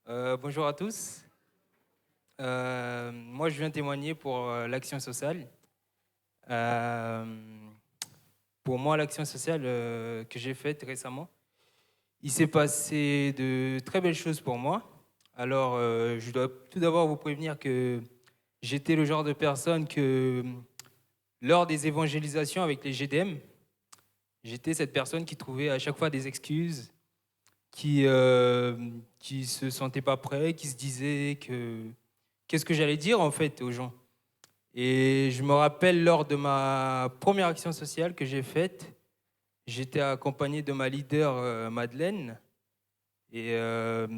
Bonjour à tous. Moi, je viens témoigner pour l'action sociale. Euh, pour moi, l'action sociale que j'ai faite récemment, il s'est passé de très belles choses pour moi. Alors, je dois tout d'abord vous prévenir que j'étais le genre de personne que, lors des évangélisations avec les GDM, j'étais cette personne qui trouvait à chaque fois des excuses, qui se sentait pas prêt, qui se disait que qu'est-ce que j'allais dire en fait aux gens. Et je me rappelle lors de ma première action sociale que j'ai faite, j'étais accompagné de ma leader Madeleine. Et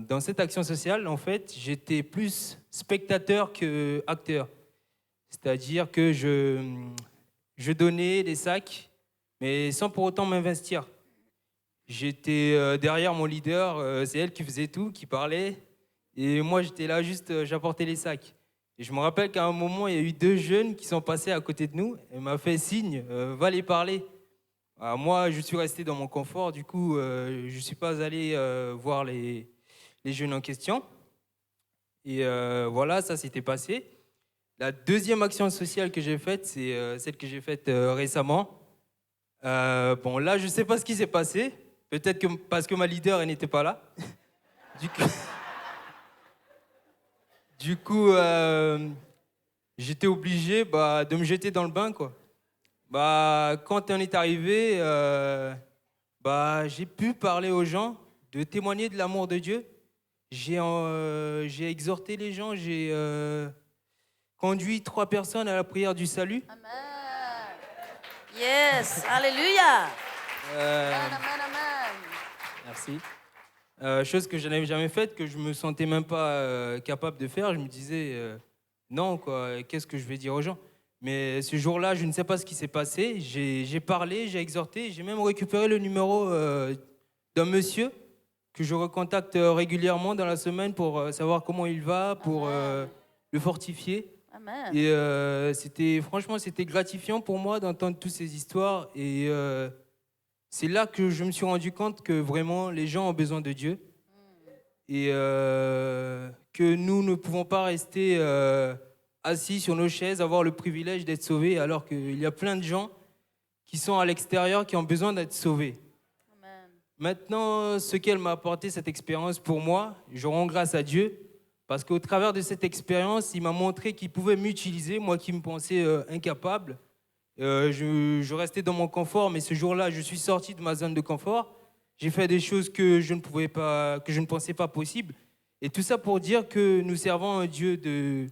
dans cette action sociale, en fait, j'étais plus spectateur que acteur. C'est-à-dire que je donnais des sacs, mais sans pour autant m'investir. J'étais derrière mon leader, c'est elle qui faisait tout, qui parlait. Et moi, j'étais là, juste, j'apportais les sacs. Et je me rappelle qu'à un moment, il y a eu deux jeunes qui sont passés à côté de nous. Elle m'a fait signe, va les parler. Ah, moi, je suis resté dans mon confort. Du coup, je ne suis pas allé voir les jeunes en question. Et voilà, ça s'était passé. La deuxième action sociale que j'ai faite, c'est celle que j'ai faite récemment. Bon, là, je ne sais pas ce qui s'est passé. Peut-être que parce que ma leader, elle n'était pas là. Du coup, du coup, j'étais obligé de me jeter dans le bain, quoi. Quand on est arrivé, j'ai pu parler aux gens, de témoigner de l'amour de Dieu. J'ai exhorté les gens, j'ai conduit 3 personnes à la prière du salut. Amen. Yes. Alléluia. Euh, Amen, amen, amen. Merci. Chose que je n'avais jamais faite, que je me sentais même pas capable de faire. Je me disais, non, quoi, qu'est-ce que je vais dire aux gens? Mais ce jour-là, je ne sais pas ce qui s'est passé. J'ai parlé, j'ai exhorté, j'ai même récupéré le numéro d'un monsieur que je recontacte régulièrement dans la semaine pour savoir comment il va, pour le fortifier. Amen. Et franchement, c'était gratifiant pour moi d'entendre toutes ces histoires. Et c'est là que je me suis rendu compte que vraiment les gens ont besoin de Dieu et que nous ne pouvons pas rester assis sur nos chaises, avoir le privilège d'être sauvés, alors qu'il y a plein de gens qui sont à l'extérieur qui ont besoin d'être sauvés. Amen. Maintenant, ce qu'elle m'a apporté, cette expérience pour moi, je rends grâce à Dieu parce qu'au travers de cette expérience, il m'a montré qu'il pouvait m'utiliser, moi qui me pensais incapable. Je restais dans mon confort, mais ce jour-là, je suis sorti de ma zone de confort. J'ai fait des choses que je ne pensais pas possibles. Et tout ça pour dire que nous servons un Dieu de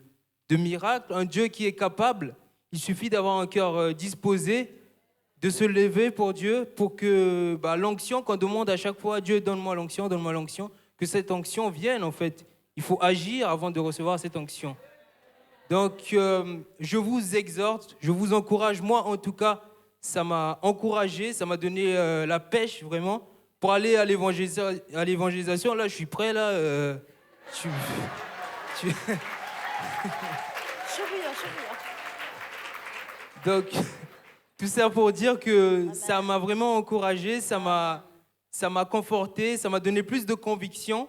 miracles, un Dieu qui est capable. Il suffit d'avoir un cœur disposé, de se lever pour Dieu, pour que l'onction qu'on demande à chaque fois, Dieu donne-moi l'onction, que cette onction vienne en fait. Il faut agir avant de recevoir cette onction. Donc, je vous exhorte, je vous encourage. Moi, en tout cas, ça m'a encouragé, ça m'a donné la pêche, vraiment, pour aller à l'évangélisation. Là, je suis prêt, là. Tu- tu- Donc, tout ça pour dire que ça m'a vraiment encouragé, ça m'a conforté, ça m'a donné plus de conviction,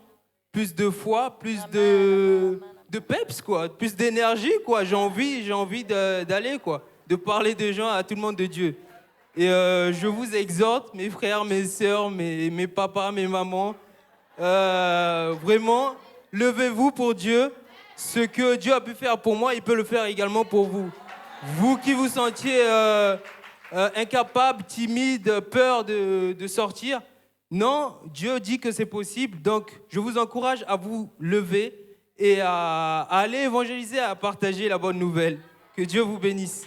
plus de foi, plus de peps, quoi, plus d'énergie, quoi. J'ai envie d'aller, quoi, de parler de gens à tout le monde de Dieu. Et je vous exhorte, mes frères, mes sœurs, mes papas, mes mamans, vraiment, levez-vous pour Dieu. Ce que Dieu a pu faire pour moi, il peut le faire également pour vous. Vous qui vous sentiez incapable, timide, peur de sortir, non, Dieu dit que c'est possible. Donc, je vous encourage à vous lever et à aller évangéliser, à partager la bonne nouvelle. Que Dieu vous bénisse.